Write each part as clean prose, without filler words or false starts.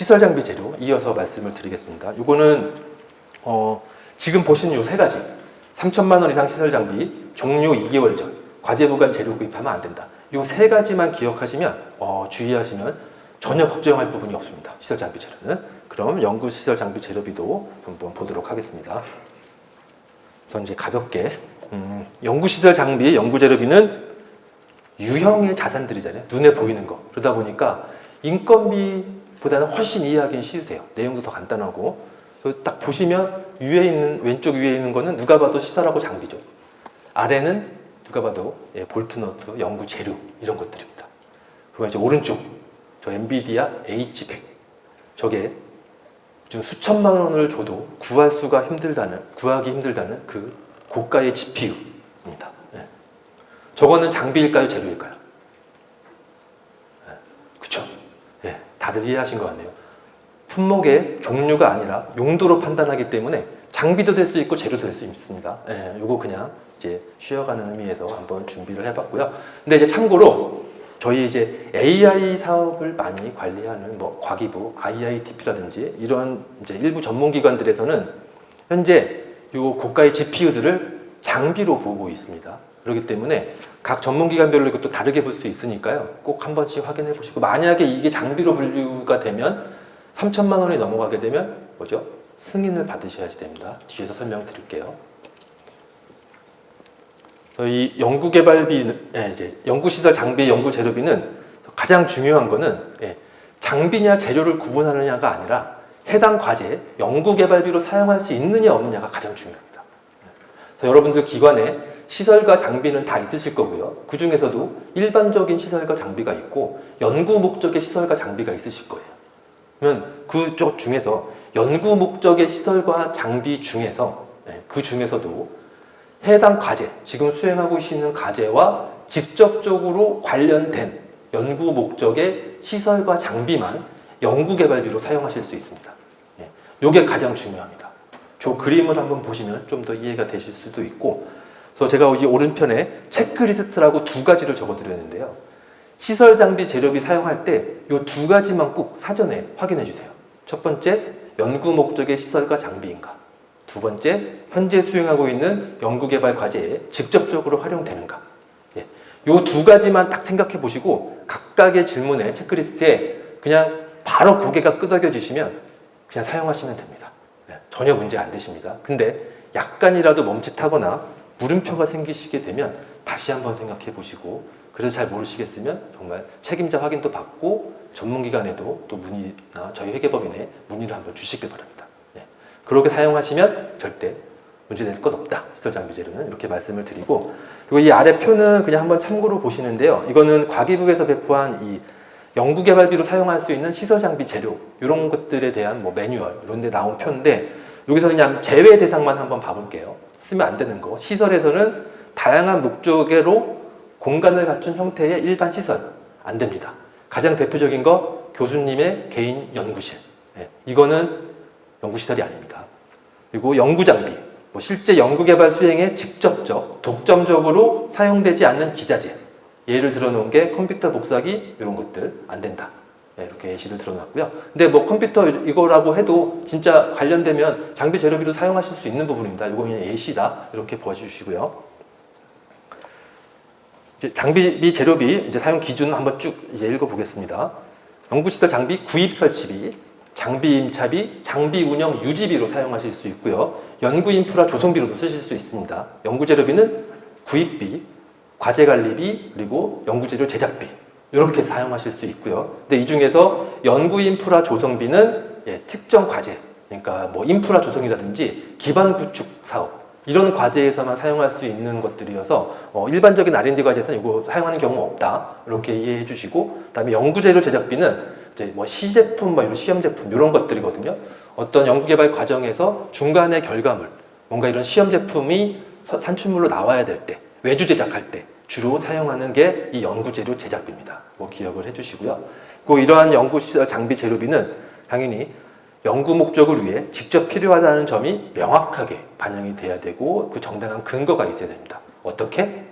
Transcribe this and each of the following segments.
시설 장비 재료 이어서 말씀을 드리겠습니다. 요거는 지금 보시는 요 세 가지 3천만 원 이상 시설 장비 종료 2개월 전 과제 부관 재료 구입하면 안 된다. 요 세 가지만 기억하시면 주의하시면 전혀 걱정할 부분이 없습니다. 시설 장비 재료는. 그럼 연구 시설 장비 재료비도 한번 보도록 하겠습니다. 그래서 이제 가볍게 연구 시설 장비 연구 재료비는 유형의 자산들이잖아요. 눈에 보이는 거. 그러다 보니까 인건비보다는 훨씬 이해하기는 쉬우세요. 내용도 더 간단하고. 딱 보시면 왼쪽 위에 있는 거는 누가 봐도 시설하고 장비죠. 아래는 누가 봐도 볼트너트, 연구 재료 이런 것들입니다. 그리고 이제 오른쪽 저 엔비디아 H100 저게 지금 수천만 원을 줘도 구하기 힘들다는 그 고가의 GPU입니다. 저거는 장비일까요? 재료일까요? 그쵸? 다들 이해하신 것 같네요. 품목의 종류가 아니라 용도로 판단하기 때문에 장비도 될 수 있고 재료도 될 수 있습니다. 요거 그냥 이제 쉬어가는 의미에서 한번 준비를 해봤고요. 근데 이제 참고로 저희 이제 AI 사업을 많이 관리하는 과기부, IITP라든지 이런 이제 일부 전문기관들에서는 현재 요 고가의 GPU들을 장비로 보고 있습니다. 그렇기 때문에 각 전문기관별로 이것도 다르게 볼 수 있으니까요. 꼭 한 번씩 확인해 보시고 만약에 이게 장비로 분류가 되면 3천만 원이 넘어가게 되면 뭐죠? 승인을 받으셔야지 됩니다. 뒤에서 설명드릴게요. 이 연구개발비, 이제 연구시설 장비 연구재료비는 가장 중요한 거는 장비냐 재료를 구분하느냐가 아니라 해당 과제, 연구개발비로 사용할 수 있느냐 없느냐가 가장 중요합니다. 그래서 여러분들 기관에 시설과 장비는 다 있으실 거고요. 그 중에서도 일반적인 시설과 장비가 있고 연구 목적의 시설과 장비가 있으실 거예요. 그러면 그쪽 중에서 연구 목적의 시설과 장비 중에서 그 중에서도 해당 과제, 지금 수행하고 계시는 과제와 직접적으로 관련된 연구 목적의 시설과 장비만 연구개발비로 사용하실 수 있습니다. 이게 가장 중요합니다. 저 그림을 한번 보시면 좀 더 이해가 되실 수도 있고, 그래서 제가 이 오른편에 체크리스트라고 두 가지를 적어드렸는데요. 시설 장비 재료비 사용할 때 이 두 가지만 꼭 사전에 확인해 주세요. 첫 번째, 연구 목적의 시설과 장비인가. 두 번째, 현재 수행하고 있는 연구개발 과제에 직접적으로 활용되는가. 이 두 가지만 딱 생각해 보시고 각각의 질문에 체크리스트에 그냥 바로 고개가 끄덕여지시면 그냥 사용하시면 됩니다. 전혀 문제 안 되십니다. 근데 약간이라도 멈칫하거나 물음표가 생기시게 되면 다시 한번 생각해 보시고, 그래도 잘 모르시겠으면 정말 책임자 확인도 받고 전문기관에도 또 문의나 저희 회계법인에 문의를 한번 주시길 바랍니다. 그렇게 사용하시면 절대 문제될 것 없다. 시설 장비 재료는 이렇게 말씀을 드리고, 그리고 이 아래 표는 그냥 한번 참고로 보시는데요. 이거는 과기부에서 배포한 이 연구개발비로 사용할 수 있는 시설 장비 재료 이런 것들에 대한 매뉴얼 이런 데 나온 표인데, 여기서 그냥 제외 대상만 한번 봐볼게요. 쓰면 안 되는 거. 시설에서는 다양한 목적으로 공간을 갖춘 형태의 일반 시설 안 됩니다. 가장 대표적인 거 교수님의 개인 연구실. 이거는 연구시설이 아닙니다. 그리고 연구장비, 실제 연구개발 수행에 직접적, 독점적으로 사용되지 않는 기자재, 예를 들어놓은 게 컴퓨터 복사기 이런 것들 안 된다. 이렇게 예시를 들어놨고요. 근데 컴퓨터 이거라고 해도 진짜 관련되면 장비 재료비로 사용하실 수 있는 부분입니다. 이거 그냥 예시다 이렇게 봐주시고요. 이제 장비비 재료비 이제 사용 기준 한번 쭉 이제 읽어보겠습니다. 연구시설 장비 구입 설치비, 장비 임차비, 장비 운영 유지비로 사용하실 수 있고요. 연구 인프라 조성비로도 쓰실 수 있습니다. 연구재료비는 구입비, 과제관리비, 그리고 연구재료 제작비 이렇게 사용하실 수 있고요. 근데 이 중에서 연구 인프라 조성비는 특정 과제, 그러니까 인프라 조성이라든지 기반 구축 사업 이런 과제에서만 사용할 수 있는 것들이어서 일반적인 R&D 과제에서는 이거 사용하는 경우 없다 이렇게 이해해 주시고, 그다음에 연구재료 제작비는 이제 시제품, 이런 시험 제품 이런 것들이거든요. 어떤 연구개발 과정에서 중간에 결과물, 뭔가 이런 시험 제품이 산출물로 나와야 될 때, 외주 제작할 때 주로 사용하는 게 이 연구재료 제작비입니다. 기억을 해주시고요. 그리고 이러한 연구시설 장비 재료비는 당연히 연구 목적을 위해 직접 필요하다는 점이 명확하게 반영이 돼야 되고 그 정당한 근거가 있어야 됩니다. 어떻게?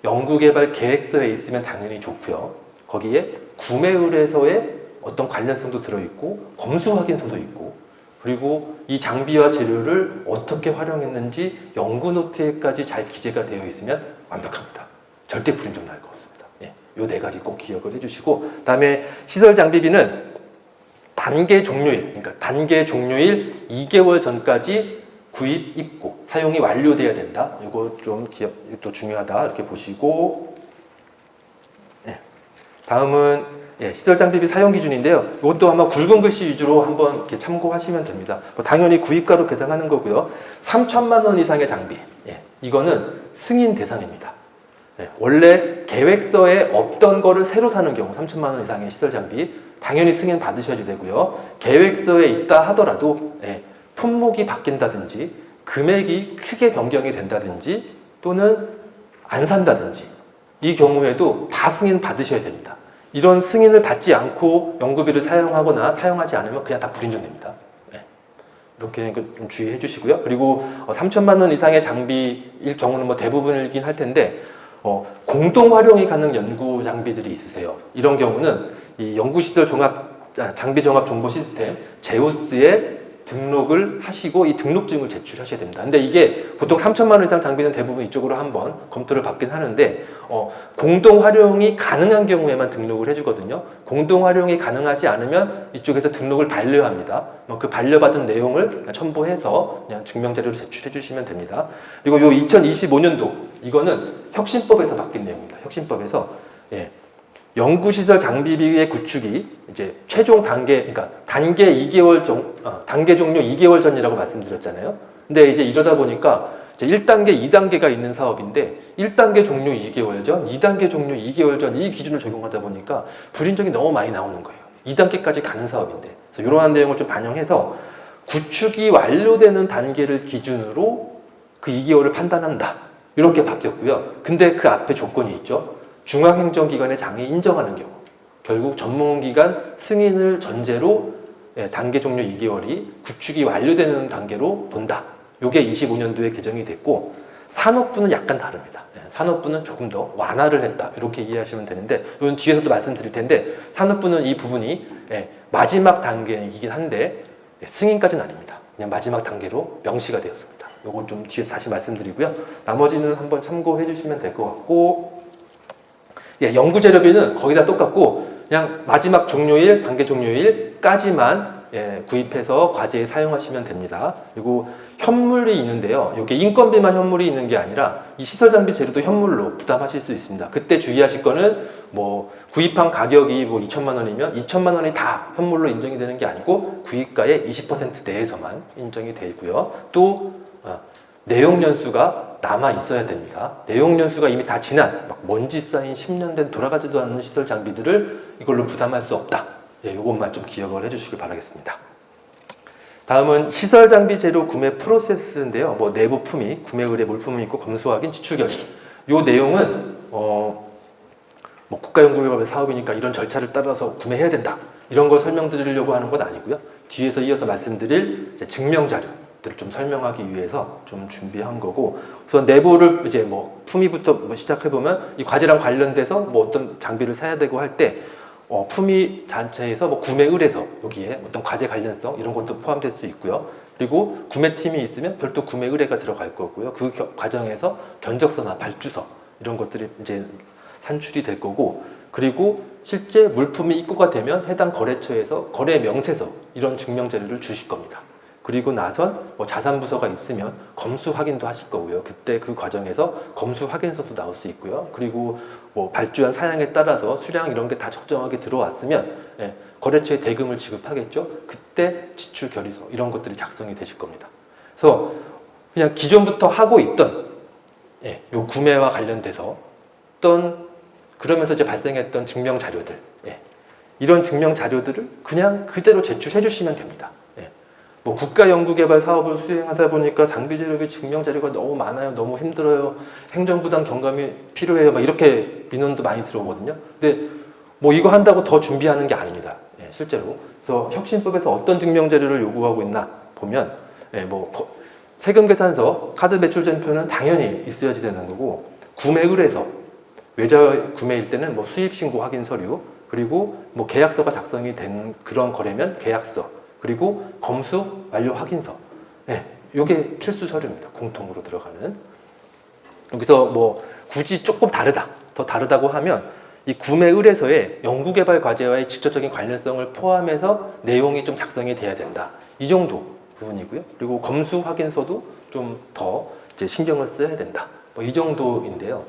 연구개발 계획서에 있으면 당연히 좋고요. 거기에 구매 의뢰서에 어떤 관련성도 들어있고 검수 확인서도 있고 그리고 이 장비와 재료를 어떻게 활용했는지 연구 노트에까지 잘 기재가 되어 있으면 완벽합니다. 절대 불인정 날 거 없습니다. 예, 요 네 가지 꼭 기억을 해주시고 그다음에 시설 장비비는 단계 종료일, 그러니까 단계 종료일 2개월 전까지 구입, 입고, 사용이 완료돼야 된다. 이거 좀 또 중요하다 이렇게 보시고 다음은 시설 장비비 사용 기준인데요. 이것도 아마 굵은 글씨 위주로 한번 이렇게 참고하시면 됩니다. 당연히 구입가로 계산하는 거고요. 3천만 원 이상의 장비, 이거는 승인 대상입니다. 원래 계획서에 없던 거를 새로 사는 경우 3천만 원 이상의 시설 장비 당연히 승인 받으셔야 되고요. 계획서에 있다 하더라도 품목이 바뀐다든지 금액이 크게 변경이 된다든지 또는 안 산다든지 이 경우에도 다 승인 받으셔야 됩니다. 이런 승인을 받지 않고 연구비를 사용하거나 사용하지 않으면 그냥 다 불인정됩니다. 이렇게 좀 주의해 주시고요. 그리고 3천만 원 이상의 장비일 경우는 뭐 대부분이긴 할 텐데 공동 활용이 가능 연구 장비들이 있으세요. 이런 경우는 이 연구시설 장비 종합 정보 시스템 제우스에 등록을 하시고 이 등록증을 제출하셔야 됩니다. 근데 이게 보통 3천만 원 이상 장비는 대부분 이쪽으로 한번 검토를 받긴 하는데 공동 활용이 가능한 경우에만 등록을 해주거든요. 공동 활용이 가능하지 않으면 이쪽에서 등록을 반려합니다. 그 반려받은 내용을 첨부해서 그냥 증명자료로 제출해 주시면 됩니다. 그리고 요 2025년도 이거는 혁신법에서 바뀐 내용입니다. 혁신법에서 연구시설 장비비의 구축이 이제 최종 단계, 그러니까 단계 2개월 단계 종료 2개월 전이라고 말씀드렸잖아요. 근데 이제 이러다 보니까 이제 1단계, 2단계가 있는 사업인데 1단계 종료 2개월 전, 2단계 종료 2개월 전 이 기준을 적용하다 보니까 불인정이 너무 많이 나오는 거예요. 2단계까지 가는 사업인데. 그래서 이러한 내용을 좀 반영해서 구축이 완료되는 단계를 기준으로 그 2개월을 판단한다. 이렇게 바뀌었고요. 근데 그 앞에 조건이 있죠. 중앙행정기관의 장이 인정하는 경우 결국 전문기관 승인을 전제로 단계 종료 2개월이 구축이 완료되는 단계로 본다. 이게 25년도에 개정이 됐고 산업부는 약간 다릅니다. 산업부는 조금 더 완화를 했다. 이렇게 이해하시면 되는데 이건 뒤에서도 말씀드릴 텐데 산업부는 이 부분이 마지막 단계이긴 한데 승인까지는 아닙니다. 그냥 마지막 단계로 명시가 되었습니다. 이건 좀 뒤에서 다시 말씀드리고요. 나머지는 한번 참고해 주시면 될 것 같고 연구재료비는 거의 다 똑같고 그냥 마지막 종료일, 단계 종료일까지만 구입해서 과제에 사용하시면 됩니다. 그리고 현물이 있는데요. 이게 인건비만 현물이 있는 게 아니라 이 시설장비 재료도 현물로 부담하실 수 있습니다. 그때 주의하실 거는 뭐 구입한 가격이 뭐 2천만 원이면 2천만 원이 다 현물로 인정이 되는 게 아니고 구입가의 20% 내에서만 인정이 되고요. 또 내용 연수가 남아 있어야 됩니다. 내용 연수가 이미 다 지난 막 먼지 쌓인 10년 된 돌아가지도 않는 시설 장비들을 이걸로 부담할 수 없다. 이것만 좀 기억을 해주시길 바라겠습니다. 다음은 시설 장비 재료 구매 프로세스인데요. 뭐 내부 품위, 구매 의뢰 물품이 있고 검수 확인, 지출 결의. 이 내용은 뭐 국가연구개발 사업이니까 이런 절차를 따라서 구매해야 된다. 이런 걸 설명드리려고 하는 건 아니고요. 뒤에서 이어서 말씀드릴 증명 자료. 들을 좀 설명하기 위해서 좀 준비한 거고, 우선 내부를 이제 뭐 품위부터 뭐 시작해 보면 이 과제랑 관련돼서 뭐 어떤 장비를 사야 되고 할 때 품위 단체에서 뭐 구매 의뢰서 여기에 어떤 과제 관련성 이런 것도 포함될 수 있고요. 그리고 구매팀이 있으면 별도 구매 의뢰가 들어갈 거고요. 그 과정에서 견적서나 발주서 이런 것들이 이제 산출이 될 거고, 그리고 실제 물품이 입고가 되면 해당 거래처에서 거래 명세서 이런 증명 자료를 주실 겁니다. 그리고 나선 뭐 자산부서가 있으면 검수 확인도 하실 거고요. 그때 그 과정에서 검수 확인서도 나올 수 있고요. 그리고 뭐 발주한 사양에 따라서 수량 이런 게 다 적정하게 들어왔으면 거래처에 대금을 지급하겠죠. 그때 지출 결의서 이런 것들이 작성이 되실 겁니다. 그래서 그냥 기존부터 하고 있던 요 구매와 관련돼서 어떤 그러면서 이제 발생했던 증명 자료들 이런 증명 자료들을 그냥 그대로 제출해 주시면 됩니다. 뭐 국가연구개발 사업을 수행하다 보니까 장비 재료비 증명 자료가 너무 많아요, 너무 힘들어요, 행정부담 경감이 필요해요, 막 이렇게 민원도 많이 들어오거든요. 근데 뭐 이거 한다고 더 준비하는 게 아닙니다. 실제로. 그래서 혁신법에서 어떤 증명 자료를 요구하고 있나 보면 뭐 세금 계산서, 카드 매출 전표는 당연히 있어야지 되는 거고, 구매 의뢰서, 외자 구매일 때는 뭐 수입 신고 확인 서류, 그리고 뭐 계약서가 작성이 된 그런 거래면 계약서, 그리고 검수 완료 확인서. 네, 이게 필수 서류입니다. 공통으로 들어가는. 여기서 뭐 굳이 조금 다르다, 더 다르다고 하면 이 구매 의뢰서에 연구개발 과제와의 직접적인 관련성을 포함해서 내용이 좀 작성이 돼야 된다. 이 정도 부분이고요. 그리고 검수 확인서도 좀 더 이제 신경을 써야 된다. 뭐 이 정도인데요.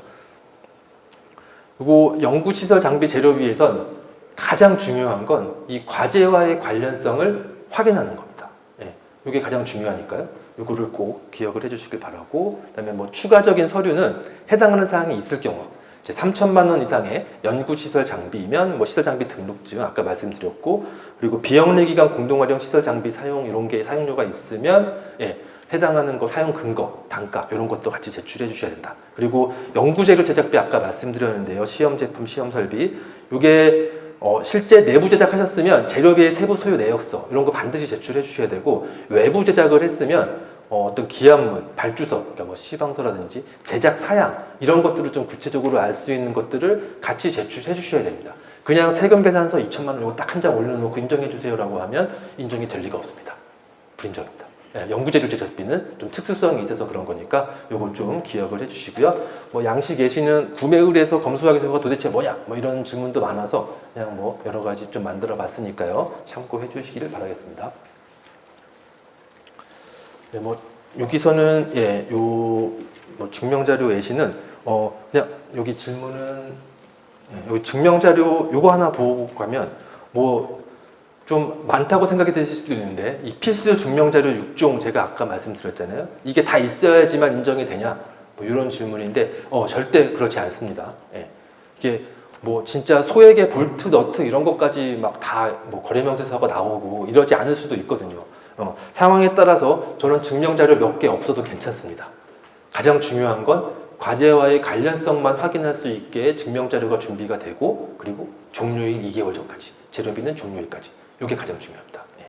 그리고 연구시설 장비 재료비에선 가장 중요한 건 이 과제와의 관련성을 확인하는 겁니다. 예, 이게 가장 중요하니까요. 이거를 꼭 기억을 해주시길 바라고, 그다음에 뭐 추가적인 서류는 해당하는 사항이 있을 경우 이제 3천만 원 이상의 연구시설 장비이면 뭐 시설 장비 등록증 아까 말씀드렸고, 그리고 비영리 기관 공동활용 시설 장비 사용 이런 게 사용료가 있으면 예, 해당하는 거 사용 근거, 단가 이런 것도 같이 제출해 주셔야 된다. 그리고 연구재료 제작비 아까 말씀드렸는데요. 시험 제품, 시험 설비 이게 실제 내부 제작하셨으면 재료비의 세부 소요 내역서 이런 거 반드시 제출해 주셔야 되고, 외부 제작을 했으면 어떤 기한문, 발주서, 그러니까 뭐 시방서라든지 제작 사양 이런 것들을 좀 구체적으로 알 수 있는 것들을 같이 제출해 주셔야 됩니다. 그냥 세금 계산서 2천만 원 이거 딱 한 장 올려놓고 인정해 주세요라고 하면 인정이 될 리가 없습니다. 불인정입니다. 예, 연구재료 제작비는 좀 특수성이 있어서 그런 거니까 요건 좀 기억을 해주시고요. 뭐 양식 예시는 구매 의뢰서 검수하기 전가 도대체 뭐냐? 뭐 이런 질문도 많아서 그냥 뭐 여러 가지 좀 만들어 봤으니까요. 참고해 주시기를 바라겠습니다. 네, 뭐 여기서는 예, 뭐 증명자료 예시는 그냥 여기 질문은 여기 증명자료 요거 하나 보고 가면 뭐 좀 많다고 생각이 드실 수도 있는데, 이 필수 증명자료 6종 제가 아까 말씀드렸잖아요. 이게 다 있어야지만 인정이 되냐? 뭐 이런 질문인데 절대 그렇지 않습니다. 예. 이게 뭐 진짜 소액의 볼트, 너트 이런 것까지 막 다 뭐 거래명세서가 나오고 이러지 않을 수도 있거든요. 상황에 따라서 저는 증명자료 몇 개 없어도 괜찮습니다. 가장 중요한 건 과제와의 관련성만 확인할 수 있게 증명자료가 준비가 되고, 그리고 종료일 2개월 전까지, 재료비는 종료일까지. 이게 가장 중요합니다. 네.